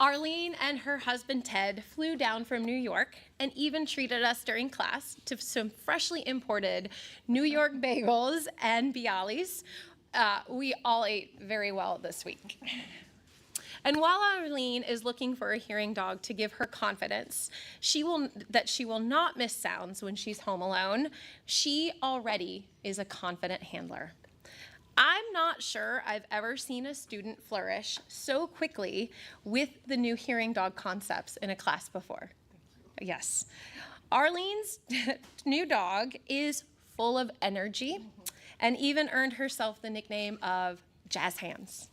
Arlene and her husband Ted flew down from New York and even treated us during class to some freshly imported New York bagels and bialys. We all ate very well this week. And while Arlene is looking for a hearing dog to give her confidence that she will not miss sounds when she's home alone, she already is a confident handler. I'm not sure I've ever seen a student flourish so quickly with the new hearing dog concepts in a class before. Yes. Arlene's new dog is full of energy and even earned herself the nickname of Jazz Hands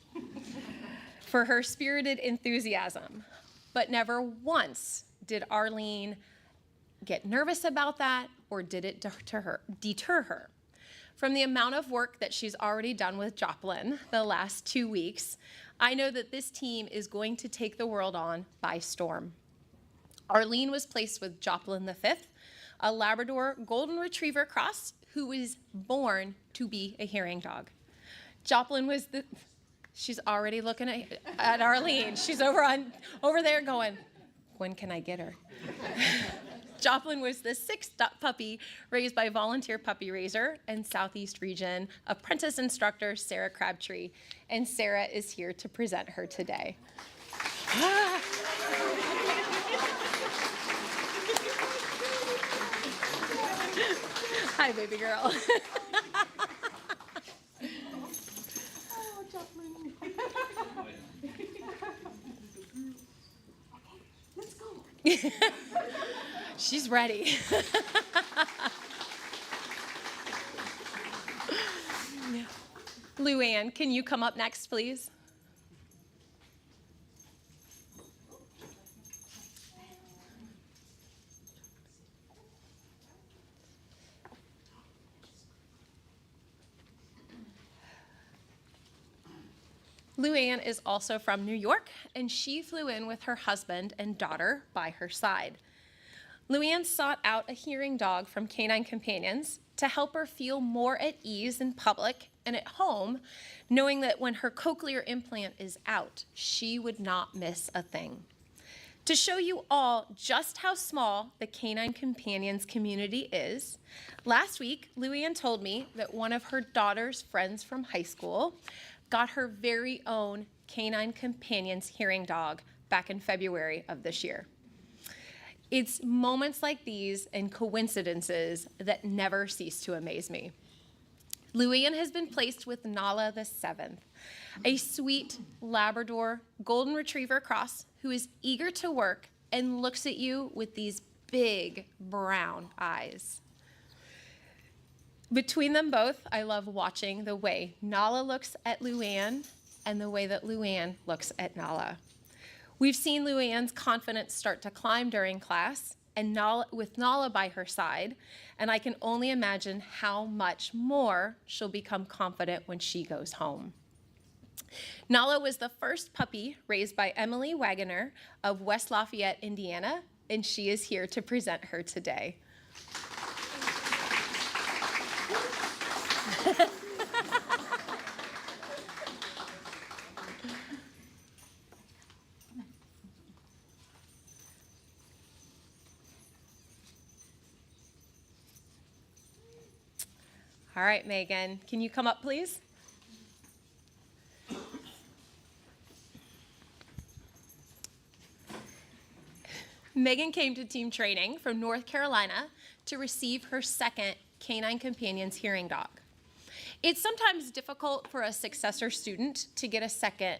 for her spirited enthusiasm. But never once did Arlene get nervous about that or did it deter her. From the amount of work that she's already done with Joplin the last 2 weeks, I know that this team is going to take the world on by storm. Arlene was placed with Joplin V, a Labrador Golden Retriever cross who was born to be a hearing dog. Joplin was she's already looking at Arlene. She's over there going, when can I get her? Joplin was the 6th puppy raised by volunteer puppy raiser and Southeast Region apprentice instructor Sarah Crabtree, and Sarah is here to present her today. Hi, baby girl. Oh, Joplin. Okay, let's go. She's ready. Luann, can you come up next, please? Luann is also from New York, and she flew in with her husband and daughter by her side. Luann sought out a hearing dog from Canine Companions to help her feel more at ease in public and at home, knowing that when her cochlear implant is out, she would not miss a thing. To show you all just how small the Canine Companions community is, last week, Luann told me that one of her daughter's friends from high school got her very own Canine Companions hearing dog back in February of this year. It's moments like these and coincidences that never cease to amaze me. Luann has been placed with Nala VII, a sweet Labrador Golden Retriever cross who is eager to work and looks at you with these big brown eyes. Between them both, I love watching the way Nala looks at Luann and the way that Luann looks at Nala. We've seen Luann's confidence start to climb during class, and with Nala by her side, and I can only imagine how much more she'll become confident when she goes home. Nala was the first puppy raised by Emily Wagoner of West Lafayette, Indiana, and she is here to present her today. All right, Megan, can you come up, please? Megan came to team training from North Carolina to receive her second Canine Companions hearing dog. It's sometimes difficult for a successor student to get a second,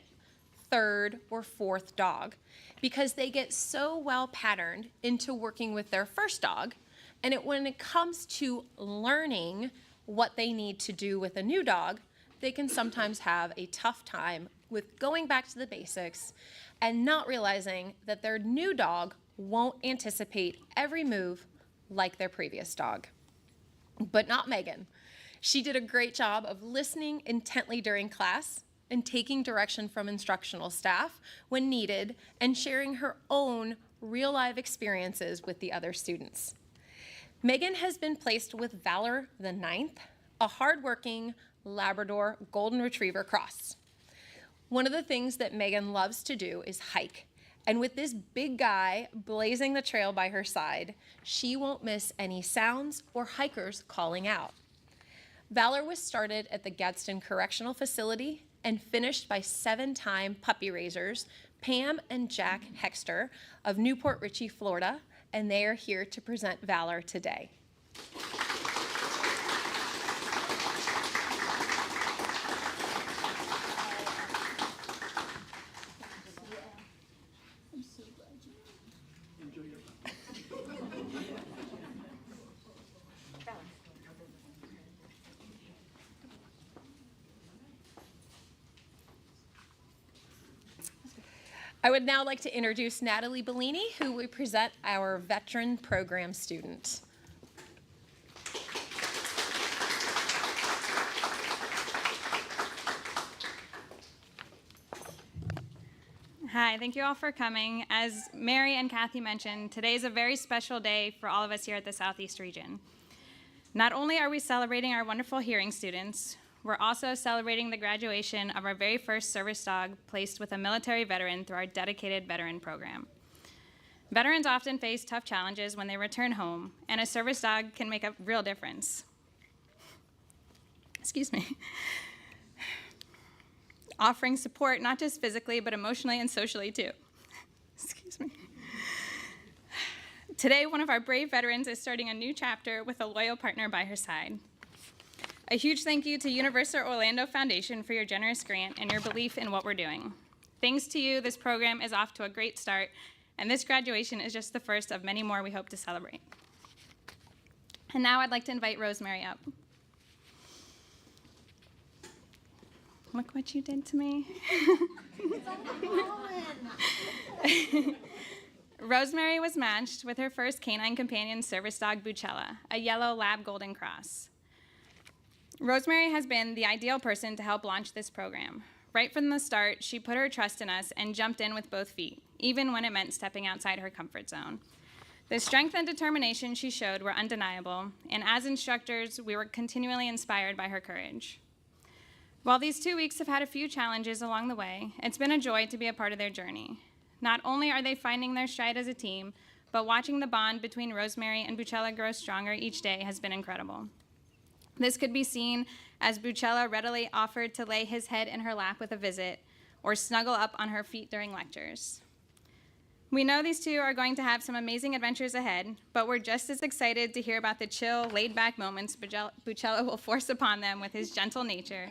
third, or fourth dog because they get so well patterned into working with their first dog, and when it comes to learning what they need to do with a new dog, they can sometimes have a tough time with going back to the basics and not realizing that their new dog won't anticipate every move like their previous dog. But not Megan. She did a great job of listening intently during class and taking direction from instructional staff when needed and sharing her own real-life experiences with the other students. Megan has been placed with Valor IX, a hardworking Labrador Golden Retriever cross. One of the things that Megan loves to do is hike, And with this big guy blazing the trail by her side, she won't miss any sounds or hikers calling out. Valor was started at the Gadsden Correctional Facility and finished by 7-time puppy raisers Pam and Jack Hexter of Newport Richey, Florida, and they are here to present Valor today. I would now like to introduce Natalie Bellini, who will present our veteran program student. Hi, thank you all for coming. As Mary and Kathy mentioned, today is a very special day for all of us here at the Southeast region. Not only are we celebrating our wonderful hearing students, we're also celebrating the graduation of our very first service dog placed with a military veteran through our dedicated veteran program. Veterans often face tough challenges when they return home, and a service dog can make a real difference. Excuse me. Offering support not just physically, but emotionally and socially too. Excuse me. Today, one of our brave veterans is starting a new chapter with a loyal partner by her side. A huge thank you to Universal Orlando Foundation for your generous grant and your belief in what we're doing. Thanks to you, this program is off to a great start, and this graduation is just the first of many more we hope to celebrate. And now I'd like to invite Rosemary up. Look what you did to me. Rosemary was matched with her first Canine Companions service dog, Bucella, a yellow lab golden cross. Rosemary has been the ideal person to help launch this program. Right from the start, she put her trust in us and jumped in with both feet, even when it meant stepping outside her comfort zone. The strength and determination she showed were undeniable, and as instructors, we were continually inspired by her courage. While these 2 weeks have had a few challenges along the way, it's been a joy to be a part of their journey. Not only are they finding their stride as a team, but watching the bond between Rosemary and Bucella grow stronger each day has been incredible. This could be seen as Bucella readily offered to lay his head in her lap with a visit or snuggle up on her feet during lectures. We know these two are going to have some amazing adventures ahead, but we're just as excited to hear about the chill, laid-back moments Bucella will force upon them with his gentle nature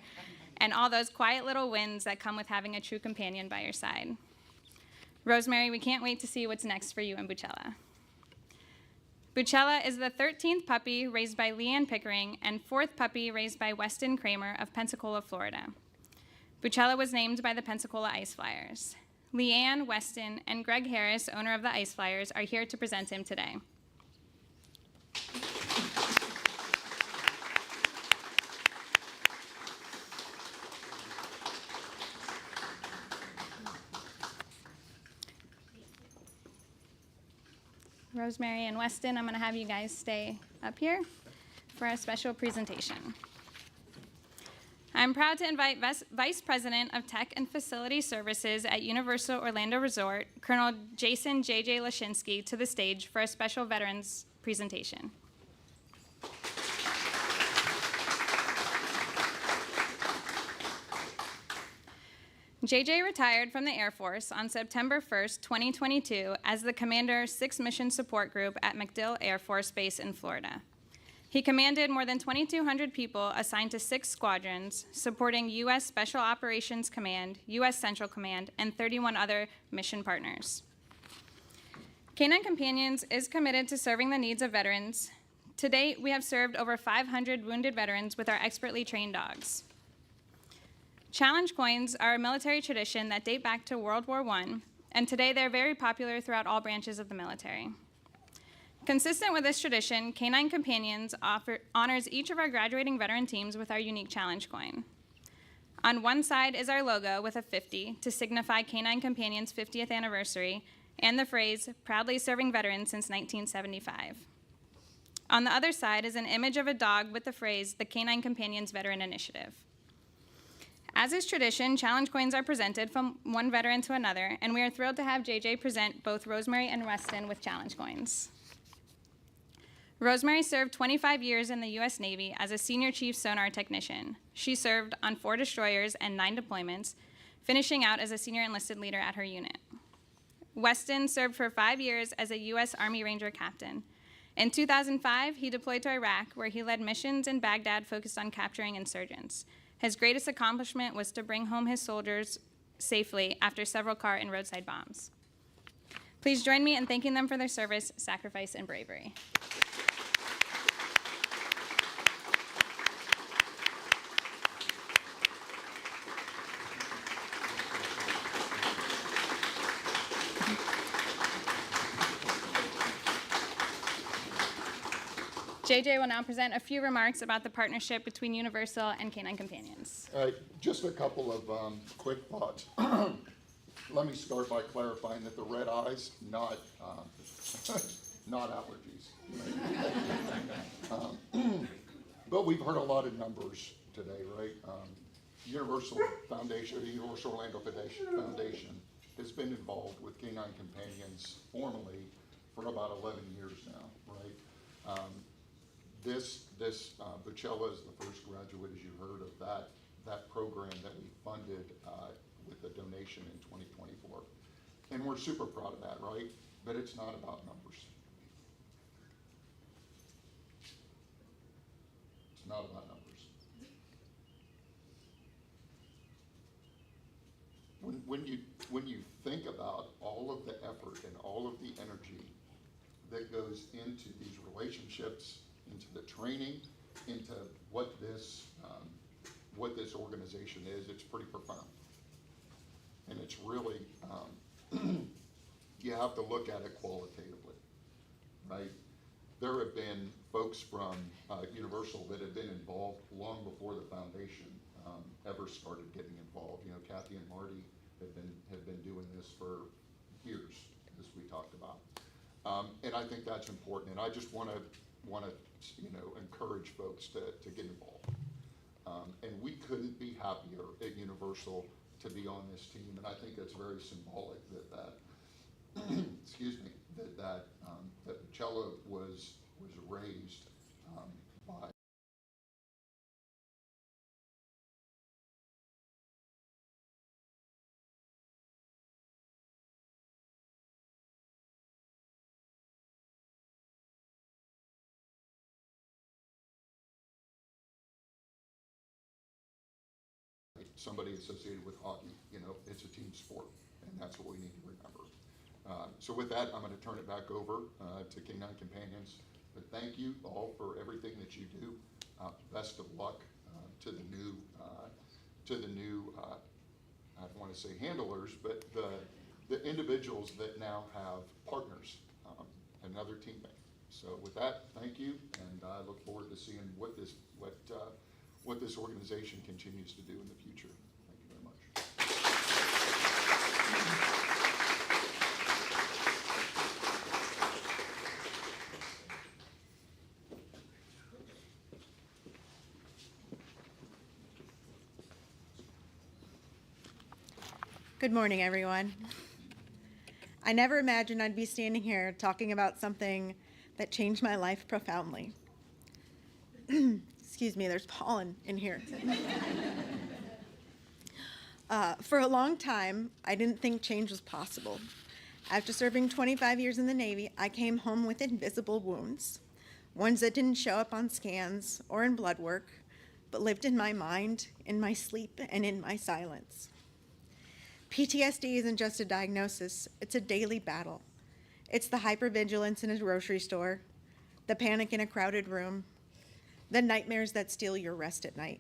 and all those quiet little wins that come with having a true companion by your side. Rosemary, we can't wait to see what's next for you and Bucella. Bucella is the 13th puppy raised by Leanne Pickering and 4th puppy raised by Weston Kramer of Pensacola, Florida. Bucella was named by the Pensacola Ice Flyers. Leanne, Weston, and Greg Harris, owner of the Ice Flyers, are here to present him today. Rosemary and Weston, I'm going to have you guys stay up here for a special presentation. I'm proud to invite Vice President of Tech and Facility Services at Universal Orlando Resort, Colonel Jason J.J. Lashinsky, to the stage for a special veterans presentation. JJ retired from the Air Force on September 1st, 2022 as the commander 6th Mission Support Group at MacDill Air Force Base in Florida. He commanded more than 2,200 people assigned to 6 squadrons, supporting U.S. Special Operations Command, U.S. Central Command, and 31 other mission partners. Canine Companions is committed to serving the needs of veterans. To date, we have served over 500 wounded veterans with our expertly trained dogs. Challenge coins are a military tradition that date back to World War I, and today they're very popular throughout all branches of the military. Consistent with this tradition, Canine Companions honors each of our graduating veteran teams with our unique challenge coin. On one side is our logo with a 50 to signify Canine Companions' 50th anniversary and the phrase, proudly serving veterans since 1975. On the other side is an image of a dog with the phrase, the Canine Companions Veteran Initiative. As is tradition, challenge coins are presented from one veteran to another, and we are thrilled to have JJ present both Rosemary and Weston with challenge coins. Rosemary served 25 years in the U.S. Navy as a senior chief sonar technician. She served on 4 destroyers and 9 deployments, finishing out as a senior enlisted leader at her unit. Weston served for 5 years as a U.S. Army Ranger captain. In 2005, he deployed to Iraq, where he led missions in Baghdad focused on capturing insurgents. His greatest accomplishment was to bring home his soldiers safely after several car and roadside bombs. Please join me in thanking them for their service, sacrifice, and bravery. JJ will now present a few remarks about the partnership between Universal and Canine Companions. Just a couple of quick thoughts. Let me start by clarifying that the red eyes, not allergies. But we've heard a lot of numbers today, right? Universal Foundation, the Universal Orlando Foundation has been involved with Canine Companions formally for about 11 years now, right? This Buchella is the first graduate, as you heard, of that program that we funded with a donation in 2024. And we're super proud of that, right? But it's not about numbers. It's not about numbers. When you think about all of the effort and all of the energy that goes into these relationships, into the training, into what this organization is, it's pretty profound. And it's really, you have to look at it qualitatively, right? There have been folks from Universal that have been involved long before the foundation ever started getting involved. You know, Kathy and Marty have been doing this for years, as we talked about. And I think that's important. And I just want to encourage folks to get involved. And we couldn't be happier at Universal to be on this team. And I think it's very symbolic that excuse me, that Buchella was raised by somebody associated with hockey. You know, it's a team sport, and that's what we need to remember. So with that, I'm going to turn it back over to Canine Companions. But thank you all for everything that you do. Best of luck to the new, I don't want to say handlers, but the individuals that now have partners, another teammate. So with that, thank you, and I look forward to seeing what this organization continues to do in the future. Thank you very much. Good morning, everyone. I never imagined I'd be standing here talking about something that changed my life profoundly. Excuse me, there's pollen in here. For a long time, I didn't think change was possible. After serving 25 years in the Navy, I came home with invisible wounds, ones that didn't show up on scans or in blood work, but lived in my mind, in my sleep, and in my silence. PTSD isn't just a diagnosis, it's a daily battle. It's the hypervigilance in a grocery store, the panic in a crowded room, the nightmares that steal your rest at night.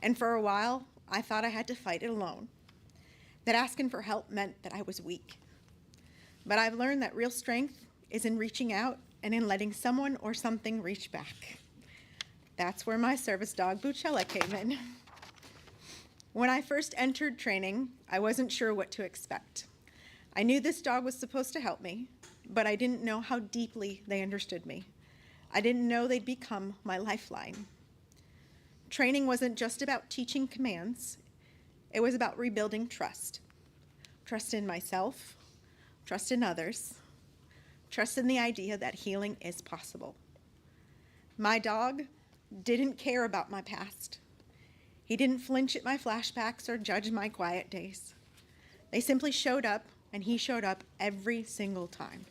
And for a while, I thought I had to fight it alone, that asking for help meant that I was weak. But I've learned that real strength is in reaching out and in letting someone or something reach back. That's where my service dog, Buchella, came in. When I first entered training, I wasn't sure what to expect. I knew this dog was supposed to help me, but I didn't know how deeply they understood me. I didn't know they'd become my lifeline. Training wasn't just about teaching commands, It was about rebuilding trust. Trust in myself, trust in others, trust in the idea that healing is possible. My dog didn't care about my past. He didn't flinch at my flashbacks or judge my quiet days. They simply showed up, and he showed up every single time.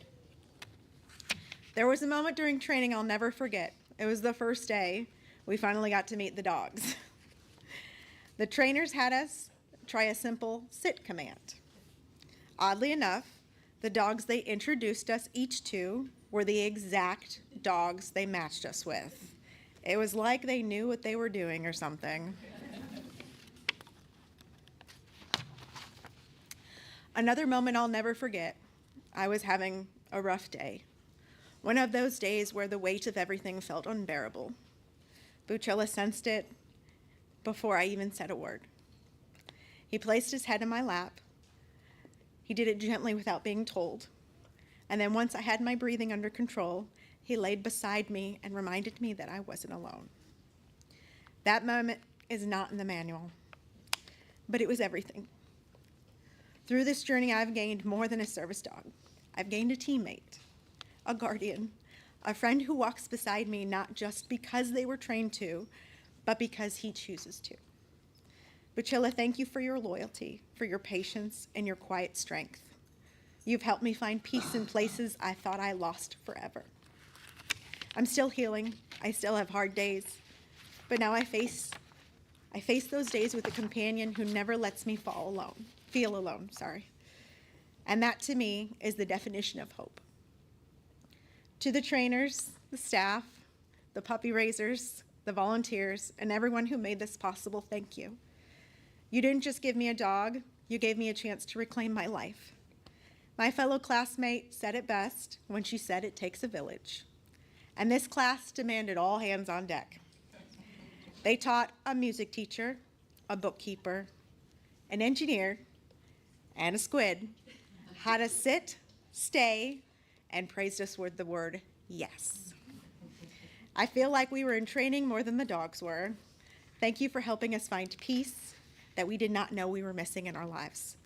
There was a moment during training I'll never forget. It was the first day we finally got to meet the dogs. The trainers had us try a simple sit command. Oddly enough, the dogs they introduced us each to were the exact dogs they matched us with. It was like they knew what they were doing or something. Another moment I'll never forget, I was having a rough day. One of those days where the weight of everything felt unbearable. Buchella sensed it before I even said a word. He placed his head in my lap. He did it gently without being told. And then once I had my breathing under control, he laid beside me and reminded me that I wasn't alone. That moment is not in the manual, but it was everything. Through this journey, I've gained more than a service dog. I've gained a teammate, a guardian, a friend who walks beside me not just because they were trained to, but because he chooses to. Buchilla, thank you for your loyalty, for your patience, and your quiet strength. You've helped me find peace in places I thought I lost forever. I'm still healing. I still have hard days, but now I face those days with a companion who never lets me feel alone. And that to me is the definition of hope. To the trainers, the staff, the puppy raisers, the volunteers, and everyone who made this possible, thank you. You didn't just give me a dog, you gave me a chance to reclaim my life. My fellow classmate said it best when she said it takes a village. And this class demanded all hands on deck. They taught a music teacher, a bookkeeper, an engineer, and a squid how to sit, stay, and praised us with the word yes. I feel like we were in training more than the dogs were. Thank you for helping us find peace that we did not know we were missing in our lives.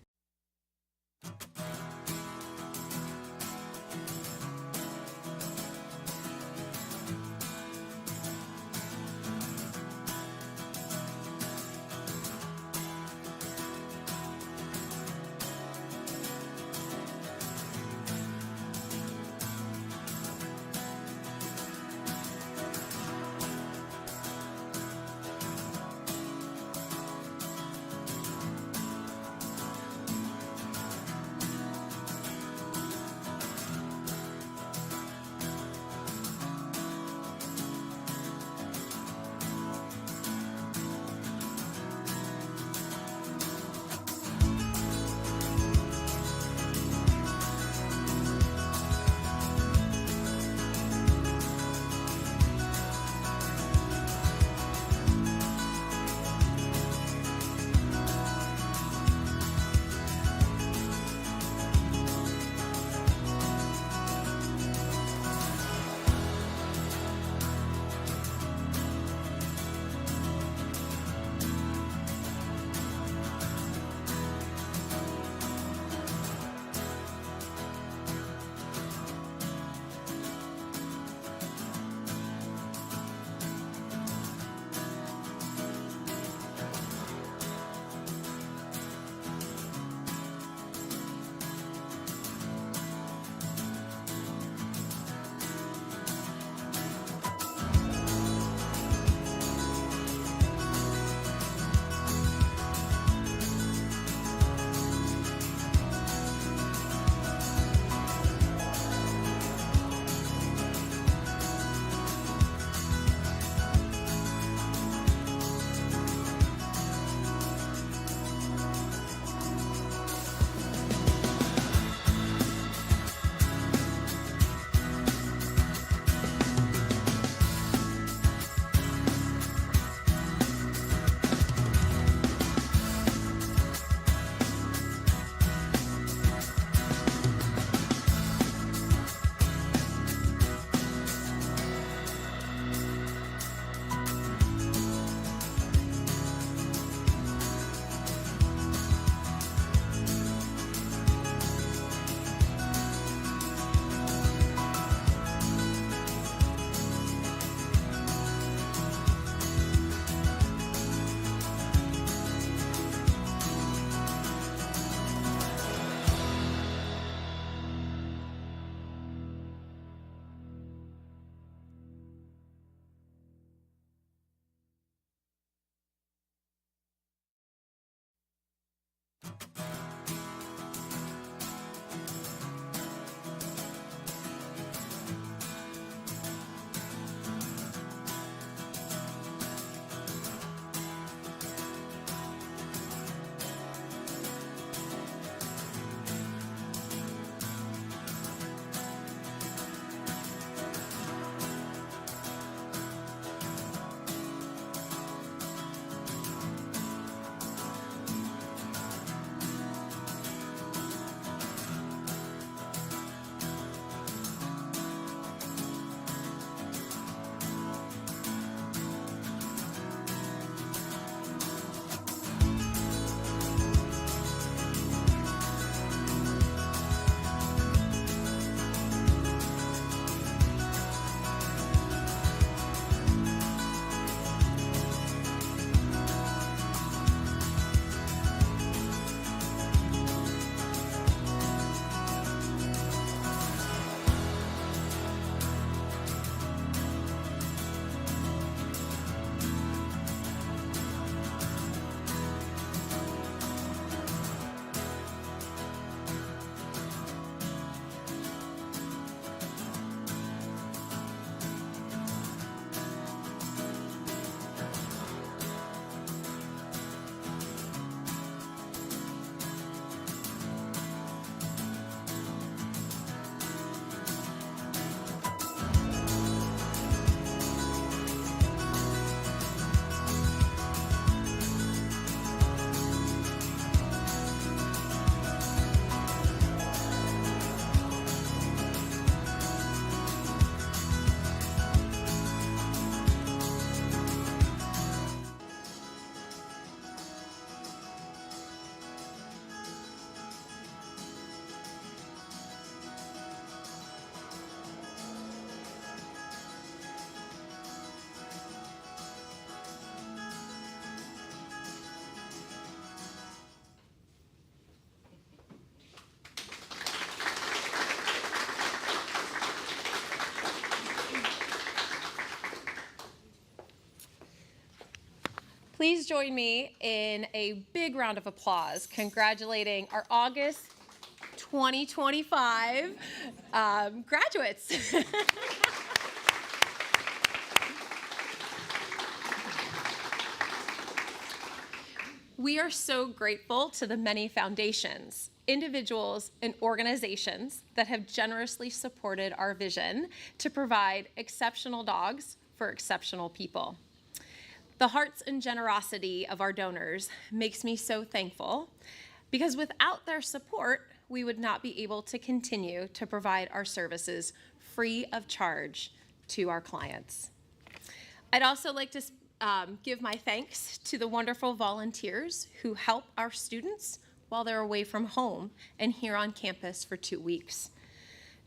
Please join me in a big round of applause congratulating our August 2025 graduates. We are so grateful to the many foundations, individuals, and organizations that have generously supported our vision to provide exceptional dogs for exceptional people. The hearts and generosity of our donors makes me so thankful because without their support, we would not be able to continue to provide our services free of charge to our clients. I'd also like to give my thanks to the wonderful volunteers who help our students while they're away from home and here on campus for 2 weeks.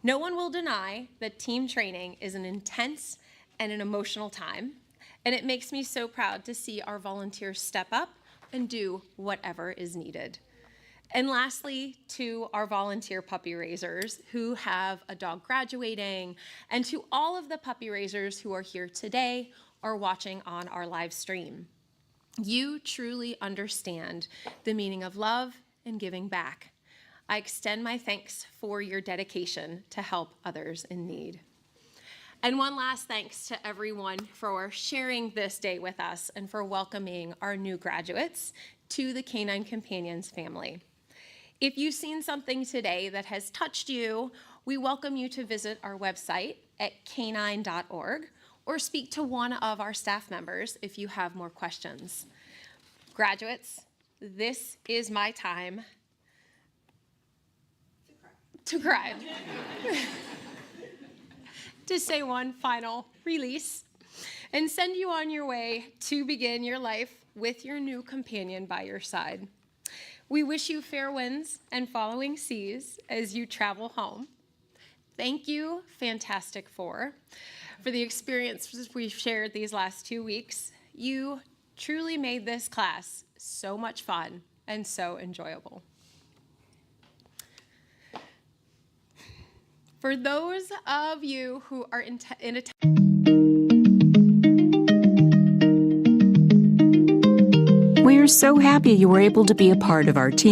No one will deny that team training is an intense and an emotional time, and it makes me so proud to see our volunteers step up and do whatever is needed. And lastly, to our volunteer puppy raisers who have a dog graduating, and to all of the puppy raisers who are here today or watching on our live stream. You truly understand the meaning of love and giving back. I extend my thanks for your dedication to help others in need. And one last thanks to everyone for sharing this day with us and for welcoming our new graduates to the Canine Companions family. If you've seen something today that has touched you, we welcome you to visit our website at canine.org or speak to one of our staff members if you have more questions. Graduates, this is my time to cry. To say one final release and send you on your way to begin your life with your new companion by your side. We wish you fair winds and following seas as you travel home. Thank you, Fantastic Four, for the experiences we've shared these last 2 weeks. You truly made this class so much fun and so enjoyable. For those of you who are in attendance, We are so happy you were able to be a part of our team.